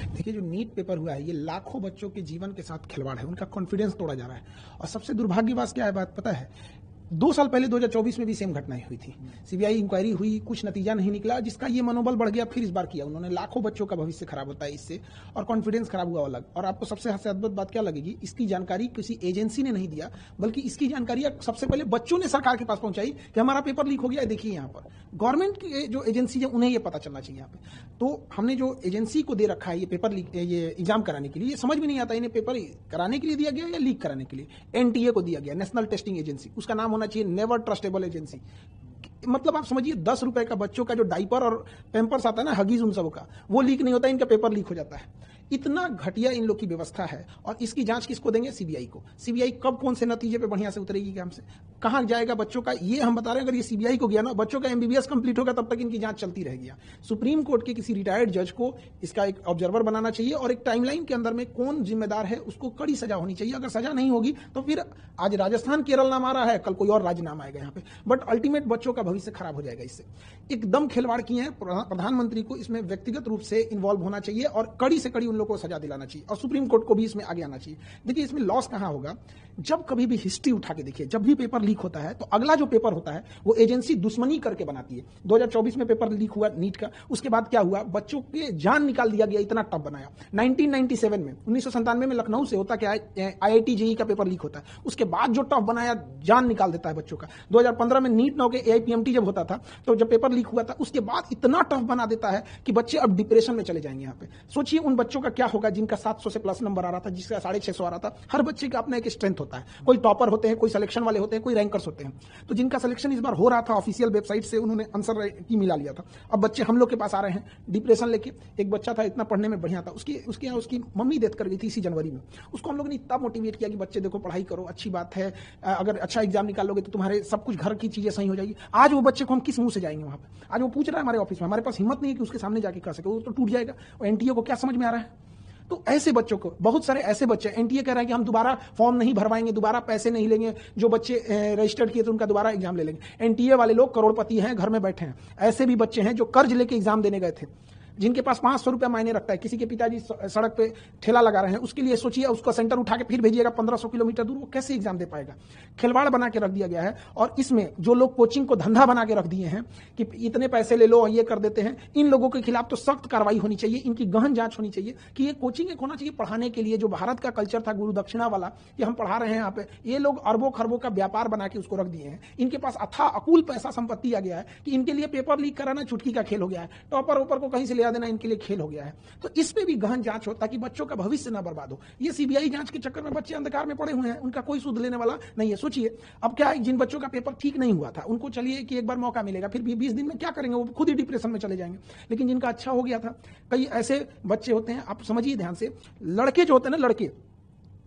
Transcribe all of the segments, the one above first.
देखिए, जो NEET paper हुआ है, ये लाखों बच्चों के जीवन के साथ खिलवाड़ है, उनका कॉन्फिडेंस तोड़ा जा रहा है। और सबसे दुर्भाग्यवश क्या है बात पता है, 2 साल पहले 2024 में भी सेम घटनाएं हुई थी। सीबीआई इंक्वायरी हुई, कुछ नतीजा नहीं निकला, जिसका ये मनोबल बढ़ गया। फिर इस बार किया उन्होंने, लाखों बच्चों का भविष्य खराब होता है इससे, और कॉन्फिडेंस खराब हुआ अलग। और आपको सबसे अद्भुत बात क्या लगेगी, इसकी जानकारी किसी एजेंसी ने नहीं दिया, बल्कि इसकी जानकारी सबसे पहले बच्चों ने सरकार के पास पहुंचाई कि हमारा पेपर लीक हो गया है, देखिए यहाँ पर। गवर्नमेंट की जो एजेंसी है उन्हें ये पता चलना चाहिए यहाँ पे। तो हमने जो एजेंसी को दे रखा है ये पेपर लीक, ये एग्जाम कराने के लिए, ये समझ में नहीं आता इन्हें पेपर कराने के लिए दिया गया या लीक कराने के लिए। एनटीए को दिया गया, नेशनल टेस्टिंग एजेंसी, उसका नाम होना चाहिए नेवर ट्रस्टेबल एजेंसी। मतलब आप समझिए, 10 रुपए का बच्चों का जो डाइपर और पैम्पर्स आता है ना, हगीज उन सब का, वो लीक नहीं होता, इनका पेपर लीक हो जाता है। इतना घटिया इन लोग की व्यवस्था है। और इसकी जांच किसको देंगे? सीबीआई को। सीबीआई कब कौन से नतीजे पे बढ़िया से उतरेगी काम से, कहां जाएगा बच्चों का, ये हम बता रहे हैं। अगर ये सीबीआई को गया ना, बच्चों का एमबीबीएस कंप्लीट होगा तब तक इनकी जांच चलती रहेगी। सुप्रीम कोर्ट के किसी रिटायर्ड जज को इसका एक ऑब्जर्वर बनाना चाहिए, और एक टाइमलाइन के अंदर में कौन जिम्मेदार है उसको कड़ी सजा होनी चाहिए। अगर सजा नहीं होगी तो फिर आज राजस्थान केरल नाम आ रहा है, कल कोई और राज्य नाम आएगा यहाँ पे, बट अल्टीमेट बच्चों का भविष्य खराब हो जाएगा इससे। एकदम खिलवाड़ किए हैं। प्रधानमंत्री को इसमें व्यक्तिगत रूप से इन्वॉल्व होना चाहिए और कड़ी से कड़ी उन लोगों को सजा दिलाना चाहिए, और सुप्रीम कोर्ट को भी इसमें आगे आना चाहिए। देखिए, इसमें लॉस कहां होगा, जब कभी भी हिस्ट्री उठा के देखिए, जब भी पेपर लीक होता है तो अगला जो पेपर होता है वो एजेंसी दुश्मनी करके बनाती है। 2024 में पेपर लीक हुआ नीट का, उसके बाद क्या हुआ, बच्चों के जान निकाल दिया गया, इतना टफ बनाया। 1997 में 1997 में लखनऊ से होता क्या है, आईआईटी जेईई का पेपर लीक होता है, उसके बाद जो टफ बनाया, जान निकाल देता है बच्चों का। 2015 में नीट नौ के एआईपीएमटी जब होता था, तो जब पेपर लीक हुआ था, उसके बाद इतना टफ बना देता है कि बच्चे अब डिप्रेशन में चले जाएंगे। यहाँ पे सोचिए उन बच्चों का क्या होगा जिनका 700 से प्लस नंबर आ रहा था, जिसका 650 आ रहा था। हर बच्चे का अपना एक स्ट्रेंथ होता है, कोई टॉपर होते हैं, कोई सिलेक्शन वाले होते हैं, कोई रैंकर्स होते हैं। तो जिनका सिलेक्शन इस बार हो रहा था, ऑफिशियल वेबसाइट से उन्होंने आंसर की मिला लिया था। अब बच्चे हम लोग के पास आ रहे हैं डिप्रेशन लेके। एक बच्चा था, इतना पढ़ने में बढ़िया था, उसकी मम्मी डेथ कर गई थी इसी जनवरी में। उसको हम लोगों ने इतना मोटिवेट किया कि बच्चे देखो, पढ़ाई करो, अच्छी बात है, अगर अच्छा एग्जाम निकालोगे तो तुम्हारे सब कुछ घर की चीजें सही हो जाएगी। आज वो बच्चे को हम किस मुंह से जाएंगे वहां पे? आज वो पूछ रहा है हमारे ऑफिस में, हमारे पास हिम्मत नहीं है कि उसके सामने जाके कह सके, वो तो टूट जाएगा। और एनटीए को क्या समझ में आ रहा है? तो ऐसे बच्चों को, बहुत सारे ऐसे बच्चे, एनटीए कह रहा है कि हम दोबारा फॉर्म नहीं भरवाएंगे, दोबारा पैसे नहीं लेंगे, जो बच्चे रजिस्टर्ड किए तो उनका दोबारा एग्जाम ले लेंगे। एनटीए वाले लोग करोड़पति हैं, घर में बैठे हैं। ऐसे भी बच्चे हैं जो कर्ज लेके एग्जाम देने गए थे, जिनके पास 500 रुपया मायने रखता है। किसी के पिताजी सड़क पे ठेला लगा रहे हैं, उसके लिए सोचिए, उसका सेंटर उठा के फिर भेजिएगा 1500 किलोमीटर दूर, वो कैसे एग्जाम दे पाएगा? खिलवाड़ बना के रख दिया गया है। और इसमें जो लोग कोचिंग को धंधा बना के रख दिए हैं कि इतने पैसे ले लो और ये कर देते हैं, इन लोगों के खिलाफ तो सख्त कार्रवाई होनी चाहिए। इनकी गहन जांच होनी चाहिए कि ये कोचिंग एक होना चाहिए पढ़ाने के लिए। जो भारत का कल्चर था गुरु दक्षिणा वाला, कि हम पढ़ा रहे हैं यहाँ पे, ये लोग अरबों खरबों का व्यापार बना के उसको रख दिए हैं। इनके पास अथाह अकूल पैसा संपत्ति आ गया है कि इनके लिए पेपर लीक कराना चुटकी का खेल हो गया है। टॉपर ऊपर को कहीं से ले आ देना इनके लिए खेल हो गया है। तो इस पे भी गहन जांच हो ताकि बच्चों का भविष्य ना बर्बाद हो। ये सीबीआई जांच के चक्कर में बच्चे अंधकार में पड़े हुए हैं, उनका कोई सुध लेने वाला नहीं है। सोचिए, अब क्या है, जिन बच्चों का पेपर ठीक नहीं हुआ था उनको चलिए कि एक बार मौका मिलेगा, फिर भी 20 दिन में क्या करेंगे, वो खुद ही डिप्रेशन में चले जाएंगे। लेकिन जिनका अच्छा हो गया था, कई ऐसे बच्चे होते हैं, आप समझिए ध्यान से, लड़के जो होते हैं ना, लड़के,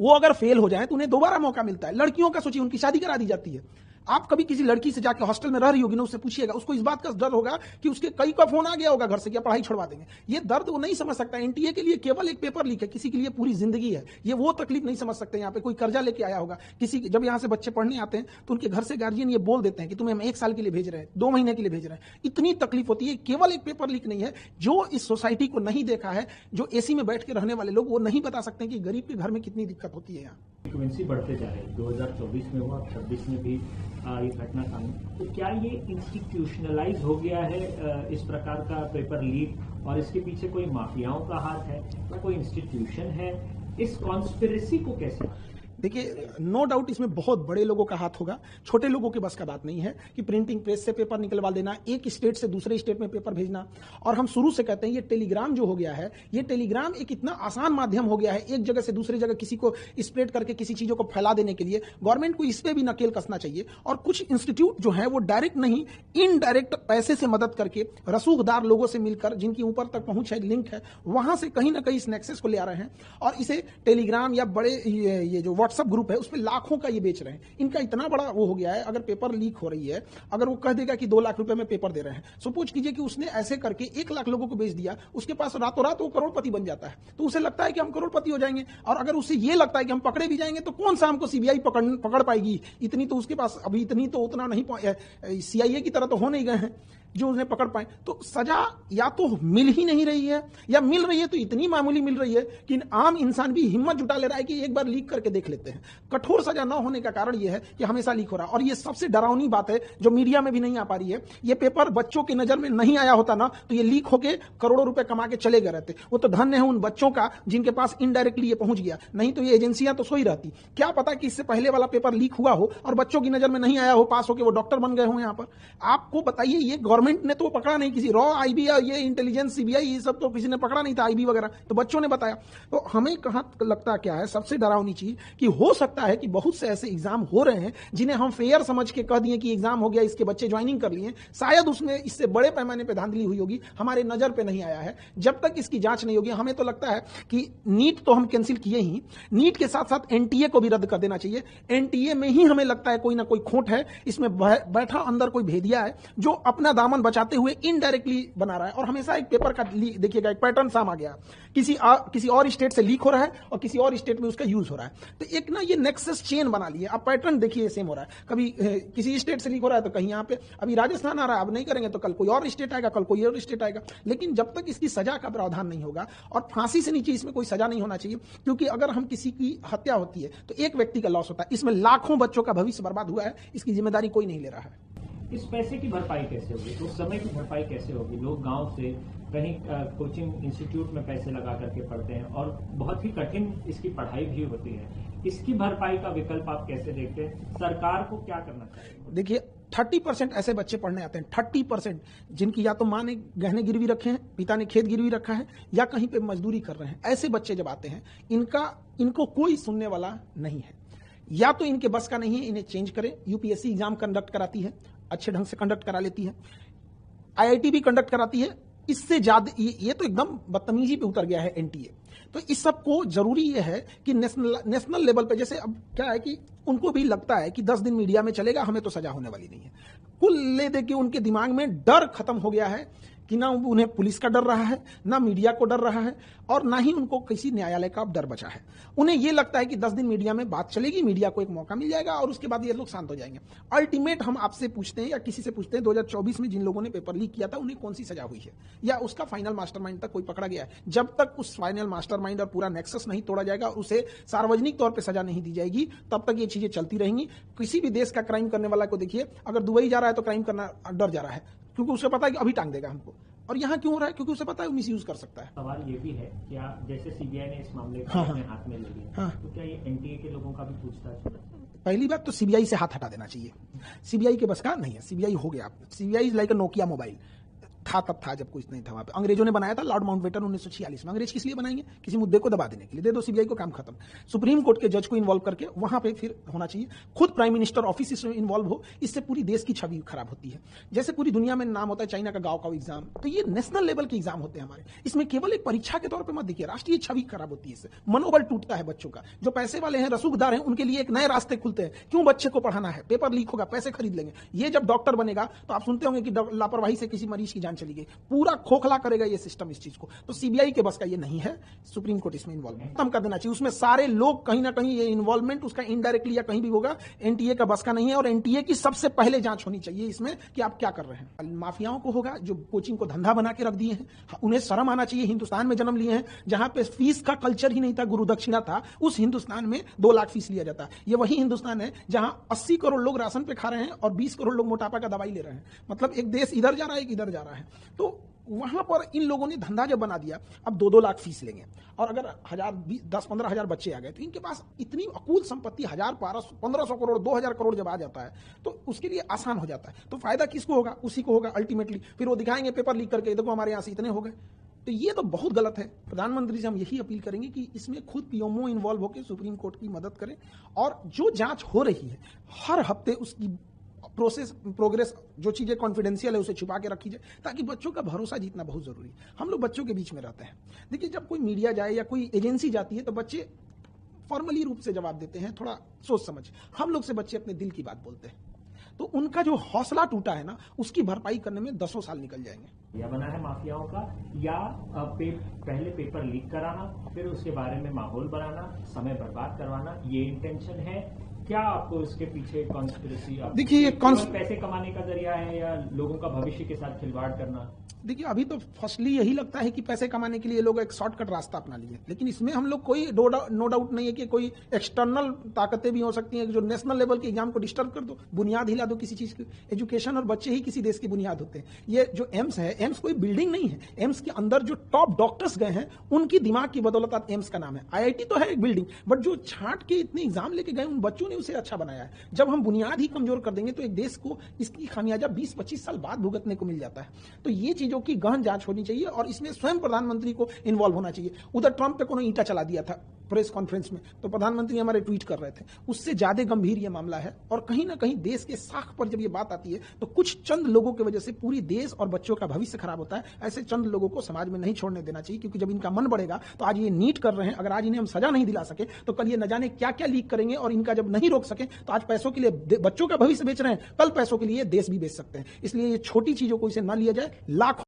वो अगर फेल हो जाए तो उन्हें दोबारा मौका मिलता है। लड़कियों का सोचिए, उनकी शादी करा दी जाती है। आप कभी किसी लड़की से जाकर हॉस्टल में रह रही होगी ना, उससे पूछिएगा, उसको इस बात का डर होगा कि उसके कई का फोन आ गया होगा घर से कि पढ़ाई छुड़वा देंगे। ये दर्द वो नहीं समझ सकता। एनटीए के लिए केवल एक पेपर लीक है, किसी के लिए पूरी जिंदगी है। ये वो तकलीफ नहीं समझ सकते। यहाँ पे कोई कर्जा लेके आया होगा, किसी जब यहाँ से बच्चे पढ़ने आते हैं तो उनके घर से गार्जियन ये बोल देते हैं कि तुम्हें हम 1 साल के लिए भेज रहे हैं, 2 महीने के लिए भेज रहे हैं। इतनी तकलीफ होती है। केवल एक पेपर लीक नहीं है। जो इस सोसाइटी को नहीं देखा है, जो एसी में बैठ के रहने वाले लोग, वो नहीं बता सकते कि गरीब के घर में कितनी दिक्कत होती है। यहाँ फ्रीक्वेंसी बढ़ते जा रही है, 2024 में हुआ, 26 में भी ये घटना सामने। तो क्या ये इंस्टीट्यूशनलाइज हो गया है इस प्रकार का पेपर लीक, और इसके पीछे कोई माफियाओं का हाथ है या कोई इंस्टीट्यूशन है? इस कॉन्स्पिरेसी को कैसे? देखिए, नो डाउट इसमें बहुत बड़े लोगों का हाथ होगा, छोटे लोगों के बस का बात नहीं है कि प्रिंटिंग प्रेस से पेपर निकलवा देना, एक स्टेट से दूसरे स्टेट में पेपर भेजना। और हम शुरू से कहते हैं ये टेलीग्राम जो हो गया है, ये टेलीग्राम एक इतना आसान माध्यम हो गया है, एक जगह से दूसरी जगह किसी को स्प्रेड करके किसी चीजों को फैला देने के लिए। गवर्नमेंट को इस पे भी नकेल कसना चाहिए। और कुछ इंस्टीट्यूट जो है वो डायरेक्ट नहीं, इनडायरेक्ट पैसे से मदद करके, रसूखदार लोगों से मिलकर, जिनकी ऊपर तक पहुंच है, लिंक है, वहां से कहीं ना कहीं इस नेक्सस को ले आ रहे हैं और इसे टेलीग्राम या बड़े ये जो व्हाट्सएप ग्रुप है उस पर लाखों का ये बेच रहे हैं। इनका इतना बड़ा वो हो गया है, अगर पेपर लीक हो रही है, अगर वो कह देगा कि 2 लाख रुपए में पेपर दे रहे हैं, सपोज कीजिए कि उसने ऐसे करके 1 लाख लोगों को बेच दिया, उसके पास रातों रात वो करोड़पति बन जाता है। तो उसे लगता है कि हम करोड़पति हो जाएंगे। और अगर उसे ये लगता है कि हम पकड़े भी जाएंगे तो कौन सा हमको सीबीआई पकड़ पाएगी, इतनी तो उसके पास अभी, इतनी तो उतना नहीं, सीआईए की तरह तो हो नहीं गए हैं। जो उन्हें पकड़ पाए। तो सजा या तो मिल ही नहीं रही है, या मिल रही है तो इतनी मामूली मिल रही है कि आम इंसान भी हिम्मत जुटा ले रहा है कि एक बार लीक करके देख लेते हैं। कठोर सजा न होने का कारण यह है कि हमेशा लीक हो रहा है। और यह सबसे डरावनी बात है जो मीडिया में भी नहीं आ पा रही है। यह पेपर बच्चों की नजर में नहीं आया होता ना तो ये लीक होके करोड़ों रुपए कमा के चले गए रहते। वो तो धन्य है उन बच्चों का जिनके पास इनडायरेक्टली ये पहुंच गया, नहीं तो ये एजेंसियां तो सो ही रहती। क्या पता कि इससे पहले वाला पेपर लीक हुआ हो और बच्चों की नजर में नहीं आया हो, पास होके वो डॉक्टर बन गए हो। यहां पर आपको बताइए, ये गवर्नमेंट ने तो पकड़ा नहीं, किसी रॉ आईबी या ये इंटेलिजेंस सीबीआई ये सब तो किसी ने पकड़ा नहीं था, आईबी वगैरह तो बच्चों ने बताया। तो हमें कहां लगता क्या है सबसे डरावनी चीज कि हो सकता है कि बहुत से ऐसे एग्जाम हो रहे हैं जिन्हें हम फेयर समझ के कह दिए कि एग्जाम हो गया, इसके बच्चे ज्वाइनिंग कर लिए, शायद उसमें इससे बड़े पैमाने पर धांधली हुई होगी, हमारे नजर पे नहीं आया है। जब तक इसकी जांच नहीं होगी हमें तो लगता है कि नीट तो हम कैंसिल किए ही, नीट के साथ साथ एनटीए को भी रद्द कर देना चाहिए। एनटीए में ही हमें लगता है कोई ना कोई खोट है, इसमें बैठा अंदर कोई भेदिया है जो अपना दामन बचाते हुए इनडायरेक्टली बना रहा है। और हमेशा एक पेपर का देखिएगा एक पैटर्न साम आ गया, किसी और स्टेट से लीक हो रहा है और किसी और स्टेट में उसका यूज हो रहा है। तो एक ना ये नेक्सस चेन बना लिए। अब पैटर्न देखिए सेम हो रहा है, कभी किसी स्टेट से लीक हो रहा है तो कहीं यहाँ पे अभी राजस्थान आ रहा है, अब नहीं करेंगे तो कल कोई और स्टेट आएगा, कल कोई और स्टेट आएगा। लेकिन जब तक इसकी सजा का प्रावधान नहीं होगा, और फांसी से नीचे इसमें कोई सजा नहीं होना चाहिए, क्योंकि अगर हम किसी की हत्या होती है तो एक व्यक्ति का लॉस होता है, इसमें लाखों बच्चों का भविष्य बर्बाद हुआ है, इसकी जिम्मेदारी कोई नहीं ले रहा है। इस पैसे की भरपाई कैसे होगी, तो समय की भरपाई कैसे होगी? लोग गांव से कहीं कोचिंग इंस्टीट्यूट में पैसे लगा करके पढ़ते हैं और बहुत ही कठिन इसकी पढ़ाई भी होती है। इसकी भरपाई का विकल्प आप कैसे देखते हैं? सरकार को क्या करना चाहिए? देखिए 30% ऐसे बच्चे पढ़ने आते हैं, 30% जिनकी या तो माँ ने गहने गिरवी रखे हैं, पिता ने खेत गिरवी रखा है, या कहीं पे मजदूरी कर रहे हैं। ऐसे बच्चे जब आते हैं इनको कोई सुनने वाला नहीं है, या तो इनके बस का नहीं है, इन्हें चेंज करें। यूपीएससी एग्जाम कंडक्ट कराती है, अच्छे ढंग से कंडक्ट करा लेती है, आईआईटी भी कंडक्ट कराती है। इससे ज्यादा ये तो एकदम बदतमीजी पे उतर गया है एनटीए। तो इस सब को जरूरी ये है कि नेशनल लेवल पे, जैसे अब क्या है कि उनको भी लगता है कि 10 दिन मीडिया में चलेगा, हमें तो सजा होने वाली नहीं है। कुल ले दे के उनके दिमाग में डर खत्म हो गया है कि ना उन्हें पुलिस का डर रहा है, ना मीडिया को डर रहा है, और ना ही उनको किसी न्यायालय का डर बचा है। उन्हें यह लगता है कि 10 दिन मीडिया में बात चलेगी, मीडिया को एक मौका मिल जाएगा और उसके बाद ये लोग शांत हो जाएंगे। अल्टीमेट हम आपसे पूछते हैं या किसी से पूछते हैं 2024 में जिन लोगों ने पेपर लीक किया था उन्हें कौन सी सजा हुई है, या उसका फाइनल मास्टरमाइंड तक कोई पकड़ा गया है? जब तक उस फाइनल मास्टरमाइंड और पूरा नेक्सस नहीं तोड़ा जाएगा, उसे सार्वजनिक तौर पर सजा नहीं दी जाएगी, तब तक ये चीजें चलती रहेंगी। किसी भी देश का क्राइम करने वाला को देखिए, अगर दुबई जा रहा है तो क्राइम करना डर जा रहा है, क्योंकि उसे पता है कि अभी टांग देगा हमको। और यहाँ क्यों हो रहा है? क्योंकि उसे पता है वो मिसयूज कर सकता है। सवाल ये भी है क्या, जैसे सीबीआई ने इस मामले को अपने हाथ में ले लिया, तो क्या ये एनटीए के लोगों का भी पूछताछ होगा? पहली बात तो सीबीआई से हाथ हटा देना चाहिए। सीबीआई के बस का नहीं है, सीबीआई हो गया। सीबीआई लाइक नोकिया मोबाइल था, तब था जब कुछ नहीं था वहां पे। अंग्रेजों ने बनाया था, लॉर्ड माउंटबेटन 1946 में। अंग्रेज किस लिए बनाएंगे? किसी मुद्दे को दबा देने के लिए। दे दो सीबीआई को, काम खत्म। सुप्रीम कोर्ट के जज को इन्वॉल्व करके वहां पे फिर होना चाहिए। खुद प्राइम मिनिस्टर ऑफिस इसमें इन्वॉल्व हो, इससे पूरी देश की छवि खराब होती है। जैसे पूरी दुनिया में नाम होता है चाइना का गांव का एग्जाम, तो ये नेशनल लेवल के एग्जाम होते हैं हमारे। इसमें केवल एक परीक्षा के तौर पर मत देखिए, राष्ट्रीय छवि खराब होती है इससे, मनोबल टूटता है बच्चों का। जो पैसे वाले हैं, रसूखदार हैं, उनके लिए एक नए रास्ते खुलते हैं। क्यों बच्चे को पढ़ाना है? पेपर लीक होगा, पैसे खरीद लेंगे। ये जब डॉक्टर बनेगा तो आप सुनते होंगे कि लापरवाही से किसी मरीज की जान चली गई, पूरा खोखला करेगा ये सिस्टम इस चीज को। तो सीबीआई के बस का ये नहीं है, सुप्रीम कोर्ट इसमें इन्वॉल्वमेंट खत्म कर देना चाहिए। उसमें सारे लोग कहीं ना कहीं ये इन्वॉल्वमेंट उसका इनडायरेक्टली या कहीं भी होगा, एनटीए का बस का नहीं है। और एनटीए की सबसे पहले जांच होनी चाहिए इसमें कि आप क्या कर रहे हैं। माफियाओं को होगा जो कोचिंग को धंधा बना के रख दिए हैं, उन्हें शर्म आना चाहिए। हिंदुस्तान में जन्म लिए हैं जहां पे फीस का कल्चर ही नहीं था, गुरु दक्षिणा था। उस हिंदुस्तान में 2 लाख फीस लिया जाता है। ये वही हिंदुस्तान है जहां 80 करोड़ लोग राशन पे खा रहे हैं और 20 करोड़ लोग मोटापा का दवाई ले रहे हैं। मतलब एक देश इधर जा रहा है, एक इधर जा रहा है। तो वहां पर इन लोगों ने धंधा जब बना दिया, अब 2-2 लाख फीस लेंगे, और अगर 10-15 हजार बच्चे आ गए तो इनके पास इतनी अकूल संपत्ति 1,000-1,500 करोड़ 2,000 करोड़ जब आ जाता है तो उसके लिए आसान हो जाता है। तो फायदा किसको होगा? उसी को होगा अल्टीमेटली। फिर वो दिखाएंगे पेपर लीक करके, देखो हमारे यहां से इतने हो गए। तो ये तो बहुत गलत है। प्रधानमंत्री से हम यही अपील करेंगे कि इसमें खुद पीएमओ इन्वॉल्व होकर सुप्रीम कोर्ट की मदद करें, और जो जांच हो रही है हर हफ्ते उसकी प्रोग्रेस, जो चीजें कॉन्फिडेंशियल है उसे छुपा के रखी जाए, ताकि बच्चों का भरोसा जीतना बहुत जरूरी है। हम लोग बच्चों के बीच में रहते हैं। देखिए जब कोई मीडिया जाए या कोई एजेंसी जाती है तो बच्चे फॉर्मली रूप से जवाब देते हैं, थोड़ा सोच समझ। हम लोग से बच्चे अपने दिल की बात बोलते हैं, तो उनका जो हौसला टूटा है ना, उसकी भरपाई करने में 10 साल निकल जाएंगे। या बना है माफियाओं का, या पहले पेपर लीक कराना, फिर उसके बारे में माहौल बनाना, समय बर्बाद करवाना, ये इंटेंशन है। क्या आपको इसके पीछे कॉन्स्पिरेसी? देखिए, ये पैसे कमाने का जरिया है या लोगों का भविष्य के साथ खिलवाड़ करना? देखिए, अभी तो फर्स्टली यही लगता है कि पैसे कमाने के लिए लोग एक शॉर्टकट रास्ता अपना लिए, लेकिन इसमें हम लोग कोई नो डाउट नहीं है कि कोई एक्सटर्नल ताकतें भी हो सकती हैं जो नेशनल लेवल के एग्जाम को डिस्टर्ब कर दो, बुनियाद हिला दो किसी चीज की। एजुकेशन और बच्चे ही किसी देश की बुनियाद होते हैं। ये जो एम्स है, एम्स कोई बिल्डिंग नहीं है। एम्स के अंदर जो टॉप डॉक्टर्स गए हैं उनकी दिमाग की बदौलत आज एम्स का नाम है। आईआईटी तो है एक बिल्डिंग, बट जो छांट के इतने एग्जाम लेके गए उन बच्चों ने उसे अच्छा बनाया है। जब हम बुनियाद ही कमजोर कर देंगे तो एक देश को इसकी खामियाजा 20-25 साल बाद भुगतने को मिल जाता है। तो ये चीजों की गहन जांच होनी चाहिए और इसमें स्वयं प्रधानमंत्री को इन्वॉल्व होना चाहिए। उधर ट्रंप पे कोनो ईंटा चला दिया था प्रेस कॉन्फ्रेंस में, तो प्रधानमंत्री हमारे ट्वीट कर रहे थे। उससे ज्यादा गंभीर ये मामला है और कहीं ना कहीं देश के साख पर जब ये बात आती है तो कुछ चंद लोगों की वजह से पूरी देश और बच्चों का भविष्य खराब होता है। ऐसे चंद लोगों को समाज में नहीं छोड़ने देना चाहिए, क्योंकि जब इनका मन बढ़ेगा तो आज ये नीट कर रहे हैं, अगर आज इन्हें हम सजा नहीं दिला सके तो कल ये न जाने क्या क्या लीक करेंगे, और इनका जब नहीं रोक सके तो आज पैसों के लिए बच्चों का भविष्य बेच रहे हैं, कल पैसों के लिए देश भी बेच सकते हैं। इसलिए ये छोटी चीजों को इसे न लिया जाए, लाख